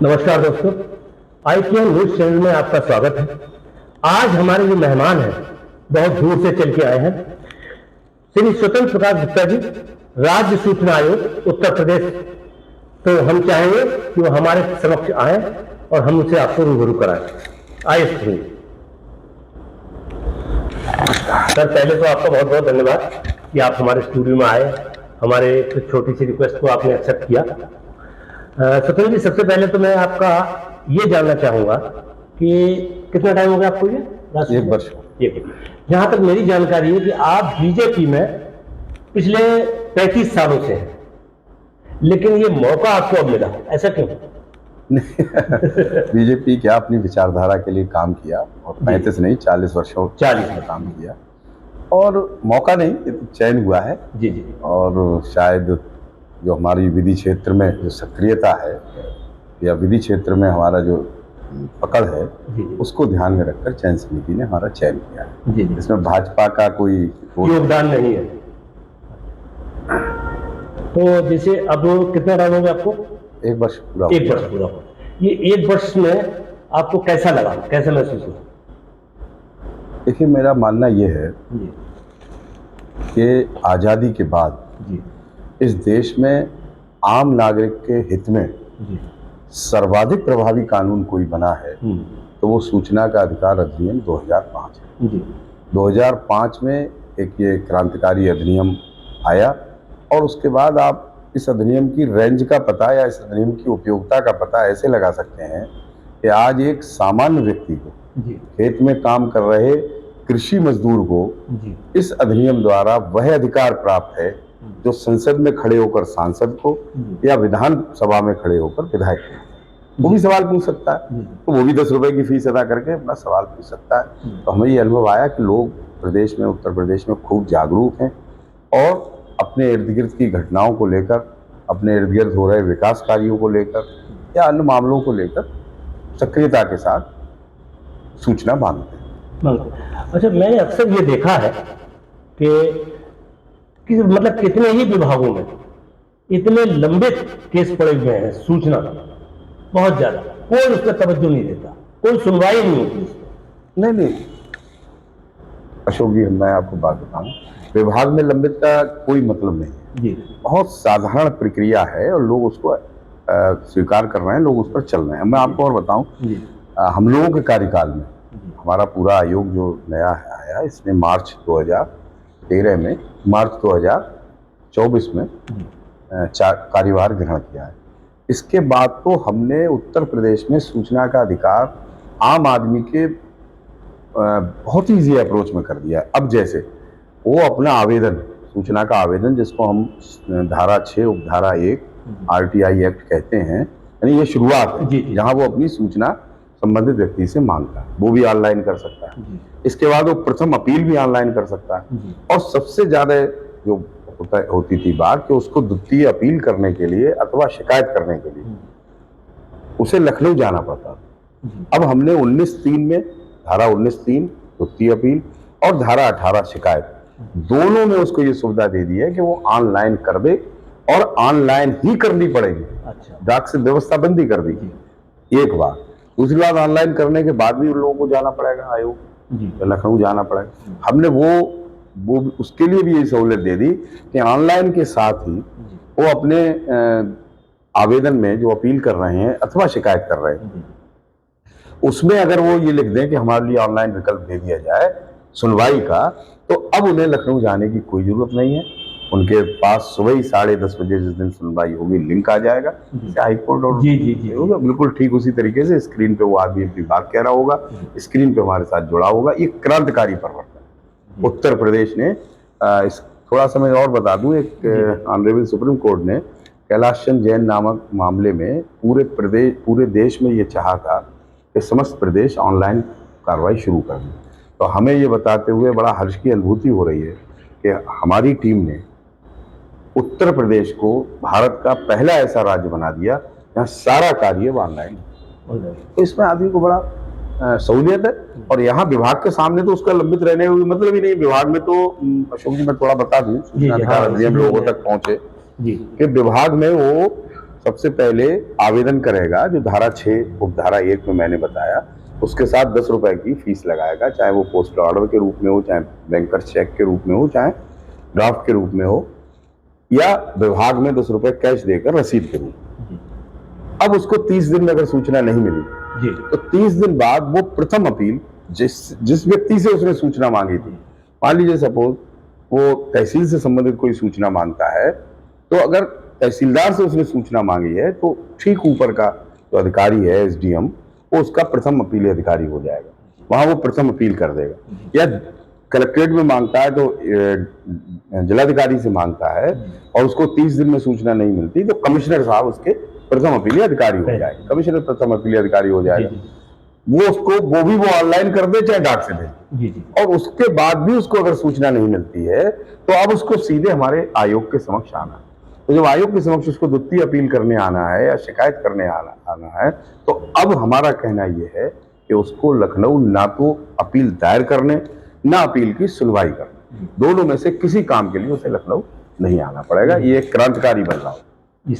नमस्कार दोस्तों, IPN news channel में आपका स्वागत है। आज हमारे जो मेहमान हैं बहुत दूर से चल के आए हैं, श्री स्वतंत्र प्रकाश गुप्ता जी, राज्य सूचना आयोग उत्तर प्रदेश। तो हम चाहेंगे कि वो हमारे समक्ष आए और हम उसे आपको रूबरू कराएं। आइए सुनिए। सर, पहले तो आपका बहुत बहुत धन्यवाद कि आप हमारे स्टूडियो में आए, हमारे एक छोटी सी रिक्वेस्ट को आपने एक्सेप्ट किया। स्वतंत्र जी, सबसे पहले तो मैं आपका ये जानना चाहूंगा कि कितना टाइम हो गया आपको? ये 1 वर्ष। जहां तक मेरी जानकारी है कि आप बीजेपी में पिछले 35 सालों से हैं, लेकिन ये मौका आपको अब मिला, ऐसा क्यों? बीजेपी क्या अपनी विचारधारा के लिए काम किया और 35 नहीं 40 वर्षों 40 में काम किया, और मौका नहीं, ये तो चयन हुआ है। जी जी। और शायद जो हमारी विधि क्षेत्र में जो सक्रियता है या विधि क्षेत्र में हमारा जो पकड़ है, उसको ध्यान में रखकर चयन समिति ने हमारा चयन किया है। जी। इसमें भाजपा का कोई योगदान नहीं है। तो जैसे अब कितना टाइम हो गया आपको? 1 वर्ष पूरा। 1 वर्ष पूरा हो। ये 1 वर्ष में आपको कैसा लगा, कैसा महसूस हुआ? देखिए, मेरा मानना ये है कि आज़ादी के बाद इस देश में आम नागरिक के हित में सर्वाधिक प्रभावी कानून कोई बना है तो वो सूचना का अधिकार अधिनियम 2005 है। 2005 में एक ये क्रांतिकारी अधिनियम आया, और उसके बाद आप इस अधिनियम की रेंज का पता या इस अधिनियम की उपयोगिता का पता ऐसे लगा सकते हैं कि आज एक सामान्य व्यक्ति को, खेत में काम कर रहे कृषि मजदूर को इस अधिनियम द्वारा वह अधिकार प्राप्त है जो संसद में खड़े होकर सांसद को या विधान सभा में खड़े होकर विधायक को, वो भी सवाल पूछ सकता है। तो वो भी 10 रुपए की फीस अदा करके अपना सवाल पूछ सकता है। तो हमें ये अनुभव आया कि लोग प्रदेश में, उत्तर प्रदेश में खूब जागरूक हैं और अपने इर्द गिर्द की घटनाओं को लेकर, अपने इर्द गिर्द हो रहे विकास कार्यों को लेकर या अन्य मामलों को लेकर सक्रियता के साथ सूचना मांगते हैं। अच्छा, मैंने अक्सर ये देखा है कि मतलब कितने ही विभागों में इतने लंबे केस पड़े हुए हैं, सूचना बहुत ज्यादा, कोई उस पर तवज्जो नहीं देता, कोई सुनवाई नहीं होती उस पर। नहीं अशोक जी, मैं आपको बात बताऊं, विभाग में लंबित का कोई मतलब नहीं है। बहुत साधारण प्रक्रिया है और लोग उसको स्वीकार कर रहे हैं, लोग उस पर चल रहे हैं। मैं आपको और बताऊं, हम लोगों के कार्यकाल में हमारा पूरा आयोग जो नया आया, इसने मार्च 2013 में, मार्च 2024 में कार्यभार ग्रहण किया है। इसके बाद तो हमने उत्तर प्रदेश में सूचना का अधिकार आम आदमी के बहुत ही ईजी अप्रोच में कर दिया है। अब जैसे वो अपना आवेदन, सूचना का आवेदन, जिसको हम धारा 6 उपधारा 1 RTI एक्ट कहते हैं, यानी ये शुरुआत है जहां वो अपनी सूचना संबंधित व्यक्ति से मांगता है, वो भी ऑनलाइन कर सकता है। इसके बाद वो प्रथम अपील भी ऑनलाइन कर सकता है, और सबसे ज्यादा जो होती थी बात कि उसको द्वितीय अपील करने के लिए अथवा शिकायत करने के लिए उसे लखनऊ जाना पड़ता था। अब हमने 19(3) में, धारा 19(3) द्वितीय अपील और धारा 18 शिकायत, दोनों में उसको ये सुविधा दे दी है कि वो ऑनलाइन कर दे, और ऑनलाइन ही करनी पड़ेगी। डाक से व्यवस्था बंदी कर दी एक बार। दूसरी बात, ऑनलाइन करने के बाद भी उन लोगों को जाना पड़ेगा आयोग, लखनऊ जाना पड़ेगा। हमने वो उसके लिए भी ये सहूलियत दे दी कि ऑनलाइन के साथ ही वो अपने आवेदन में जो अपील कर रहे हैं अथवा शिकायत कर रहे हैं, उसमें अगर वो ये लिख दें कि हमारे लिए ऑनलाइन विकल्प दे दिया जाए सुनवाई का, तो अब उन्हें लखनऊ जाने की कोई जरूरत नहीं है। उनके पास सुबह ही 10:30 बजे जिस दिन सुनवाई होगी, लिंक आ जाएगा हाईकोर्ट, और होगा बिल्कुल ठीक उसी तरीके से। स्क्रीन पे वो आदमी अपनी बात कह रहा होगा, स्क्रीन पे हमारे साथ जुड़ा होगा। ये क्रांतिकारी परिवर्तन उत्तर प्रदेश ने इस थोड़ा समय और बता दूं, एक ऑनरेबल सुप्रीम कोर्ट ने कैलाश चंद जैन नामक मामले में पूरे देश में ये चाहा था कि समस्त प्रदेश ऑनलाइन कार्रवाई शुरू कर दें। तो हमें ये बताते हुए बड़ा हर्ष की अनुभूति हो रही है कि हमारी टीम ने उत्तर प्रदेश को भारत का पहला ऐसा राज्य बना दिया जहाँ सारा कार्य ऑनलाइन। तो इसमें आदमी को बड़ा सहूलियत है, और यहाँ विभाग के सामने तो उसका लंबित रहने का मतलब ही नहीं। विभाग में तो अशोक जी, मैं थोड़ा बता दूं, सूचना अधिकार अधिनियम लोगों तक पहुंचे कि विभाग में वो सबसे पहले आवेदन करेगा, जो धारा 6 उपधारा 1 में मैंने बताया, उसके साथ 10 रुपए की फीस लगाएगा, चाहे वो पोस्ट ऑर्डर के रूप में हो, चाहे बैंकर चेक के रूप में हो, चाहे ड्राफ्ट के रूप में हो, या विभाग में 10 रुपए कैश देकर रसीद के रूप में। अब उसको 30 दिन में अगर सूचना नहीं मिली तो 30 दिन बाद वो प्रथम अपील जिस व्यक्ति से उसने सूचना मांगी थी, मान लीजिए सपोज वो तहसील से संबंधित कोई सूचना मांगता है, तो अगर तहसीलदार से उसने सूचना मांगी है तो ठीक ऊपर का जो अधिकारी है एसडीएम, वो उसका प्रथम अपील अधिकारी हो जाएगा, वहां वो प्रथम अपील कर देगा। या कलेक्ट्रेट में मांगता है तो जिलाधिकारी से मांगता है और उसको 30 दिन में सूचना नहीं मिलती तो कमिश्नर साहब उसके प्रथम अपील अधिकारी हो जाएगा, कमिश्नर प्रथम अपील अधिकारी हो जाएगा। वो भी ऑनलाइन कर दे चाहे डाक से दे, और उसके बाद भी उसको अगर सूचना नहीं मिलती है तो अब उसको सीधे हमारे आयोग के समक्ष आना। तो जब आयोग के समक्ष उसको द्वितीय अपील करने आना है या शिकायत करने आना है, तो अब हमारा कहना यह है कि उसको लखनऊ ना तो अपील दायर करने ना अपील की सुनवाई करने, दोनों में से किसी काम के लिए उसे लखनऊ नहीं आना पड़ेगा। ये एक क्रांतिकारी बदलाव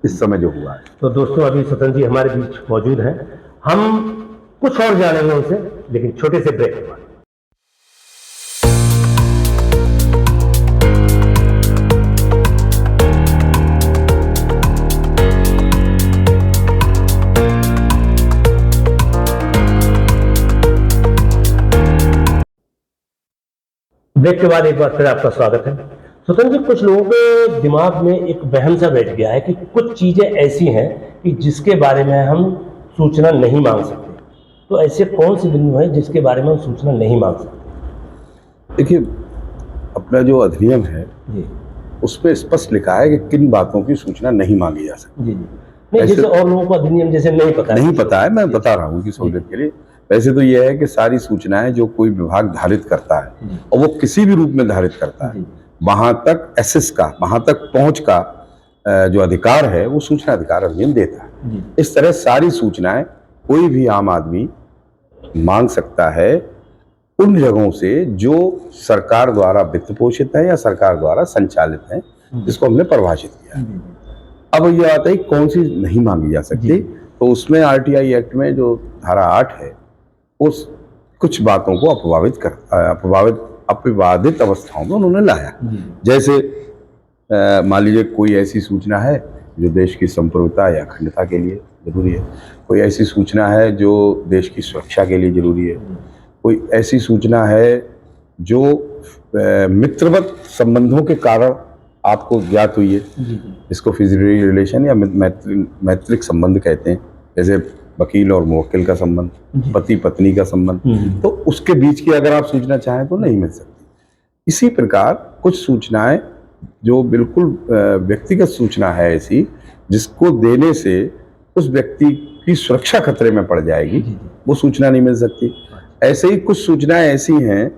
इस समय जो हुआ है। तो दोस्तों, अभी स्वतंत्र जी हमारे बीच मौजूद हैं, हम कुछ और जानेंगे उनसे, लेकिन छोटे से ब्रेक के बाद। ब्रेक के बाद एक बार फिर आपका स्वागत है। स्वतंत्र जी, कुछ लोगों के दिमाग में एक वहम सा बैठ गया है कि कुछ चीजें ऐसी हैं कि जिसके बारे में हम सूचना नहीं मांग सकते। तो ऐसे कौन से बिंदु हैं जिसके बारे में हम सूचना नहीं मांग सकते? देखिए, अपना जो अधिनियम है उसमें स्पष्ट लिखा है कि किन बातों की सूचना नहीं मांगी जा सकती। नहीं, जैसे और लोगों को अधिनियम जैसे नहीं पता है, मैं बता रहा हूँ कि सहूलियत के लिए। वैसे तो यह है कि सारी सूचनाएं जो कोई विभाग धारित करता है और वो किसी भी रूप में धारित करता है, वहां तक एक्सेस का, वहां तक पहुंच का जो अधिकार है वो सूचना अधिकार अधिनियम देता है। इस तरह सारी सूचनाएं कोई भी आम आदमी मांग सकता है उन जगहों से जो सरकार द्वारा वित्त पोषित है या सरकार द्वारा संचालित है, जिसको हमने परिभाषित किया है। अब ये आता है कौन सी नहीं मांगी जा सकती, तो उसमें आरटीआई एक्ट में जो धारा 8 है उस कुछ बातों को अविवादित अवस्थाओं में उन्होंने लाया। जैसे मान लीजिए कोई ऐसी सूचना है जो देश की संप्रभुता या अखंडता के लिए जरूरी है, कोई ऐसी सूचना है जो देश की सुरक्षा के लिए जरूरी है, कोई ऐसी सूचना है जो मित्रवत संबंधों के कारण आपको ज्ञात हुई है, इसको फिजिकल रिलेशन या मैत्रिक संबंध कहते हैं, जैसे वकील और मुवक्किल का संबंध, पति पत्नी का संबंध, तो उसके बीच की अगर आप सूचना चाहें तो नहीं मिल सकती। इसी प्रकार कुछ सूचनाएं जो बिल्कुल व्यक्तिगत सूचना है ऐसी, जिसको देने से उस व्यक्ति की सुरक्षा खतरे में पड़ जाएगी, वो सूचना नहीं मिल सकती। ऐसे ही कुछ सूचनाएं ऐसी हैं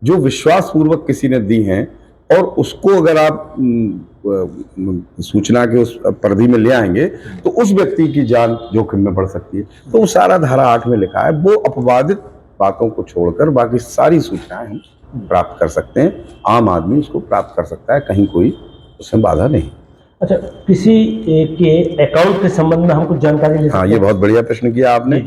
जो विश्वास पूर्वक किसी ने दी हैं और उसको अगर आप सूचना के उस परिधि में ले आएंगे तो उस व्यक्ति की जान जोखिम में पड़ सकती है। तो वो सारा धारा 8 में लिखा है, वो अपवादित बातों को छोड़कर बाकी सारी सूचनाएं हम प्राप्त कर सकते हैं, आम आदमी उसको प्राप्त कर सकता है, कहीं कोई उसमें बाधा नहीं। अच्छा, किसी के अकाउंट के संबंध में हम कुछ जानकारी ले सकते हैं? हाँ, ये बहुत बढ़िया प्रश्न किया आपने।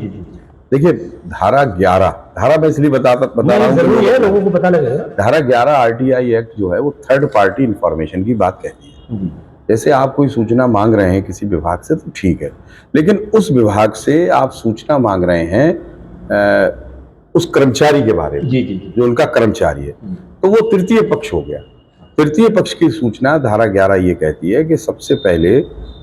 देखिए, धारा 11, धारा मैं इसलिए बता रहा हूँ, जरूरी है लोगों को पता लगेगा। धारा 11 आरटीआई एक्ट जो है वो थर्ड पार्टी इंफॉर्मेशन की बात कहती है। जैसे आप कोई सूचना मांग रहे हैं किसी विभाग से तो ठीक है, लेकिन उस विभाग से आप सूचना मांग रहे हैं उस कर्मचारी के बारे में, जो उनका कर्मचारी है, तो वो तृतीय पक्ष हो गया। तृतीय पक्ष की सूचना धारा 11 ये कहती है कि सबसे पहले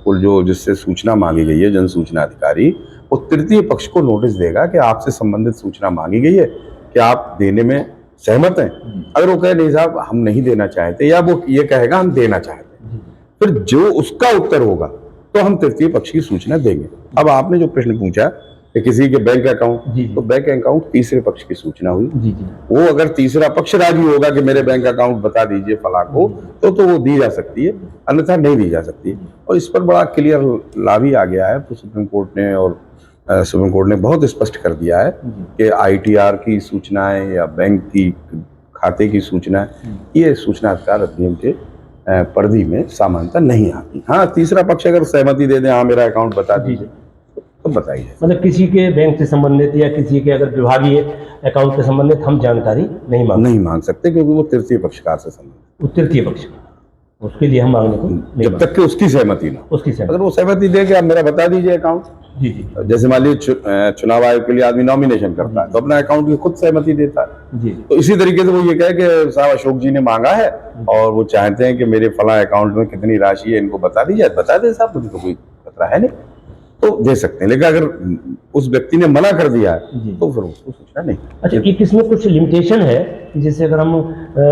वो जो जिससे सूचना मांगी गई है, जन सूचना अधिकारी, वो तृतीय पक्ष को नोटिस देगा कि आपसे संबंधित सूचना मांगी गई है, कि आप देने में सहमत हैं। अगर वो कहे नहीं साहब हम नहीं देना चाहते, या वो ये कहेगा हम देना चाहते हैं, फिर जो उसका उत्तर होगा तो हम तृतीय पक्ष की सूचना देंगे। अब आपने जो प्रश्न पूछा कि किसी के बैंक अकाउंट, तो बैंक अकाउंट तीसरे पक्ष की सूचना हुई। वो अगर तीसरा पक्ष राजी होगा कि मेरे बैंक अकाउंट बता दीजिए फला को, तो वो दी जा सकती है, अन्यथा नहीं दी जा सकती। और इस पर बड़ा क्लियर लॉ भी आ गया है, तो सुप्रीम कोर्ट ने बहुत स्पष्ट कर दिया है कि आईटीआर की सूचनाएं या बैंक की खाते की सूचनाएं, ये सूचना अधिकार अधिनियम के परिधि में समानता नहीं आती। हाँ, तीसरा पक्ष अगर सहमति दे दे, हाँ मेरा अकाउंट बता दीजिए, तो बताइए। मतलब किसी के बैंक से संबंधित या किसी के अगर विभागीय अकाउंट से संबंधित हम जानकारी नहीं मांग सकते, क्योंकि वो तृतीय पक्षकार से संबंधित, वो तृतीय पक्ष, उसके लिए हम मांगने को नहीं जब तक कि उसकी सहमति ना, उसकी सहमति। अगर वो सहमति दे कि आप मेरा बता दीजिए अकाउंट। जी जी। जैसे मान लीजिए चुनाव आयोग के लिए आदमी नॉमिनेशन करता है तो अपना अकाउंट की खुद सहमति देता है जी। तो इसी तरीके से वो ये कहे कि साहब अशोक जी ने मांगा है और वो चाहते हैं कि मेरे फला अकाउंट में कितनी राशि है, इनको बता दीजिए, बता दे साहब, मुझे तो कोई खतरा है नहीं, तो दे सकते हैं। लेकिन अगर उस व्यक्ति ने मना कर दिया है तो फिर उसको सूचना नहीं। अच्छा, कि किसमें कुछ लिमिटेशन है कि जैसे अगर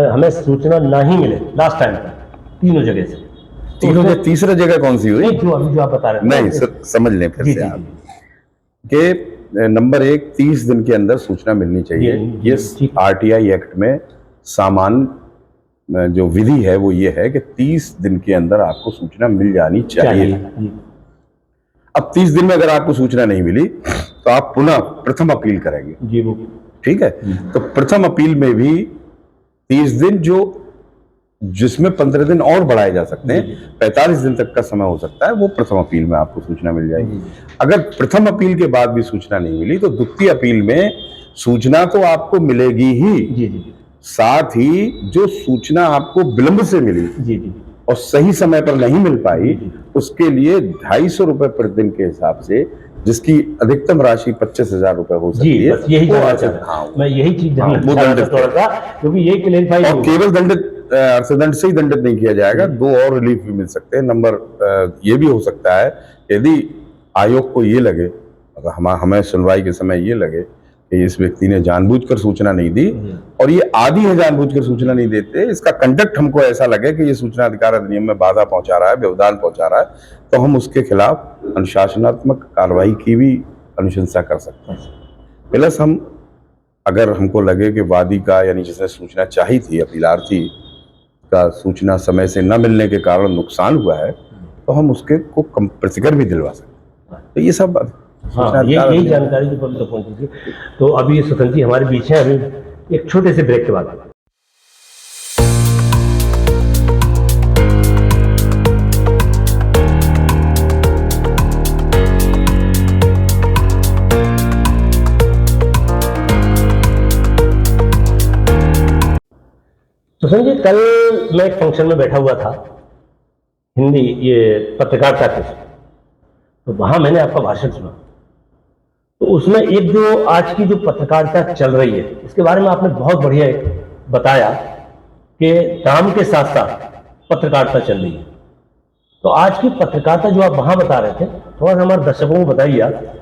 हमें सूचना ना ही मिले लास्ट टाइम पर तीनों जगह से, तीनों में तीसरा जगह कौन सी हुई? जो आप बता रहे हैं। नहीं सर, समझ लें फिर से आप कि नंबर 1, 30 दिन के अंदर सूचना मिलनी चाहिए। ये आरटीआई एक्ट में सामान्य जो विधि है वो ये है कि 30 दिन के अंदर आपको सूचना मिल जानी चाहिए। अब 30 दिन में अगर आपको सूचना नहीं मिली तो आप पुनः प्रथम अपील करेंगे जी, वो ठीक है। तो प्रथम अपील में भी 30 दिन, जो जिसमें 15 दिन और बढ़ाए जा सकते हैं, 45 दिन तक का समय हो सकता है, वो प्रथम अपील में आपको सूचना मिल जाएगी। अगर प्रथम अपील के बाद भी सूचना नहीं मिली तो द्वितीय अपील में सूचना तो आपको मिलेगी ही, साथ ही जो सूचना आपको विलंब से मिली और सही समय पर नहीं मिल पाई, उसके लिए 250 रुपए प्रतिदिन के हिसाब से, जिसकी अधिकतम राशि 25,000 रुपए हो सकती है। यही मैं यही चीज क्योंकि यही क्लेरिफाई, और केवल दंडित अर्थदंड से ही दंडित नहीं किया जाएगा, 2 और रिलीफ भी मिल सकते हैं। नंबर ये भी हो सकता है यदि आयोग को ये लगे, अगर हमें सुनवाई के समय ये लगे कि इस व्यक्ति ने जानबूझकर सूचना नहीं दी और ये आदि है जानबूझकर सूचना नहीं देते, इसका कंडक्ट हमको ऐसा लगे कि ये सूचना अधिकार अधिनियम में बाधा पहुंचा रहा है, व्यवधान पहुंचा रहा है, तो हम उसके खिलाफ अनुशासनात्मक कार्रवाई की भी अनुशंसा कर सकते हैं। प्लस हम, अगर हमको लगे कि वादी का, यानी जिसने सूचना चाही थी, अपीलार्थी का सूचना समय से न मिलने के कारण नुकसान हुआ है, तो हम उसके को प्रतिकर भी दिलवा सकते हैं। तो ये सब यही जानकारी जो पब्लिक तक पहुंची थी। तो अभी स्वतंत्र जी हमारे बीच है, अभी एक छोटे से ब्रेक के बाद। तो समझिए, कल मैं एक फंक्शन में बैठा हुआ था, हिंदी ये पत्रकारिता के, तो वहां मैंने आपका भाषण सुना। तो उसमें एक जो आज की जो पत्रकारिता चल रही है, इसके बारे में आपने बहुत बढ़िया बताया कि काम के साथ साथ पत्रकारिता चल रही है। तो आज की पत्रकारिता जो आप वहां बता रहे थे, थोड़ा सा हमारे दर्शकों को बताइए आप।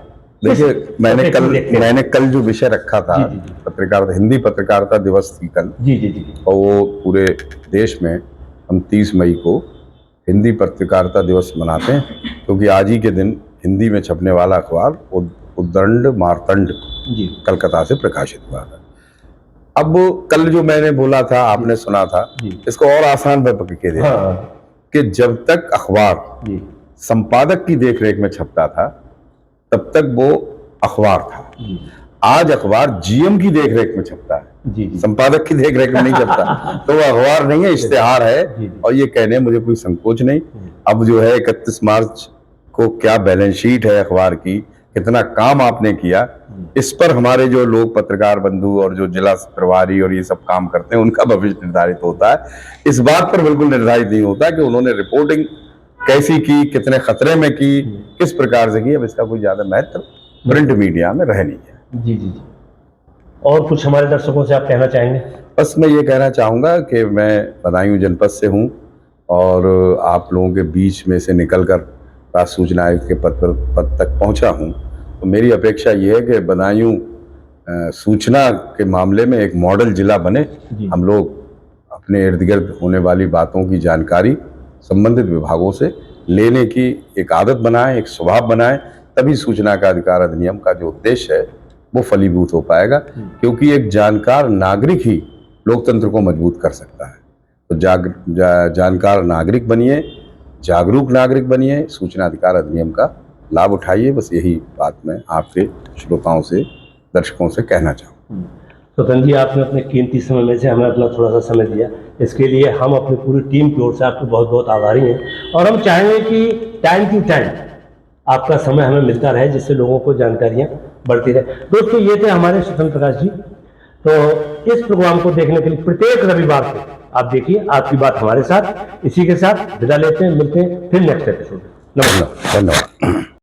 देखिए, मैंने कल जो विषय रखा था, पत्रकारिता, हिंदी पत्रकारिता दिवस थी कल। और वो पूरे देश में हम 30 मई को हिंदी पत्रकारिता दिवस मनाते हैं, क्योंकि आज ही के दिन हिंदी में छपने वाला अखबार उद्दंड मार्तंड कलकत्ता से प्रकाशित हुआ था। अब कल जो मैंने बोला था, आपने सुना था, इसको और आसान में पकड़ दे कि जब तक अखबार संपादक की देखरेख में छपता था तब तक वो अखबार था। आज अखबार जीएम की देखरेख में छपता है, संपादक की देखरेख में नहीं छपता। तो वो अखबार नहीं है, इश्तेहार है। और ये कहने मुझे कोई संकोच नहीं। अब जो है 31 मार्च को क्या बैलेंस शीट है अखबार की, कितना काम आपने किया, इस पर हमारे जो लोग पत्रकार बंधु और जो जिला प्रभारी और ये सब काम करते हैं, उनका भविष्य निर्धारित होता है। इस बात पर बिल्कुल निर्धारित नहीं होता कि उन्होंने रिपोर्टिंग कैसी की, कितने खतरे में की, किस प्रकार से की। अब इसका कोई ज्यादा महत्व प्रिंट मीडिया में रह नहीं है। जी। और कुछ हमारे दर्शकों से आप कहना चाहेंगे? बस मैं ये कहना चाहूँगा कि मैं बदायूं जनपद से हूँ और आप लोगों के बीच में से निकलकर राज्य सूचना आयुक्त के पद तक पहुँचा हूँ। तो मेरी अपेक्षा ये है कि बदायूं सूचना के मामले में एक मॉडल जिला बने। हम लोग अपने इर्द गिर्द होने वाली बातों की जानकारी संबंधित विभागों से लेने की एक आदत बनाएं, एक स्वभाव बनाएं, तभी सूचना का अधिकार अधिनियम का जो उद्देश्य है वो फलीभूत हो पाएगा। क्योंकि एक जानकार नागरिक ही लोकतंत्र को मजबूत कर सकता है। तो जानकार नागरिक बनिए, जागरूक नागरिक बनिए, सूचना अधिकार अधिनियम का लाभ उठाइए। बस यही बात मैं आपके श्रोताओं से, दर्शकों से कहना चाहूँ। स्वतंत्र जी, आपने अपने कीमती समय में से हमें अपना थोड़ा सा समय दिया, इसके लिए हम अपनी पूरी टीम की ओर से आपको बहुत बहुत आभारी हैं। और हम चाहेंगे कि टाइम टू टाइम आपका समय हमें मिलता रहे, जिससे लोगों को जानकारियाँ बढ़ती रहे। दोस्तों, ये थे हमारे स्वतंत्र प्रकाश जी। तो इस प्रोग्राम को देखने के लिए प्रत्येक रविवार को आप देखिए आपकी बात हमारे साथ। इसी के साथ विदा लेते हैं, मिलते हैं फिर नेक्स्ट एपिसोड। नमस्कार, धन्यवाद।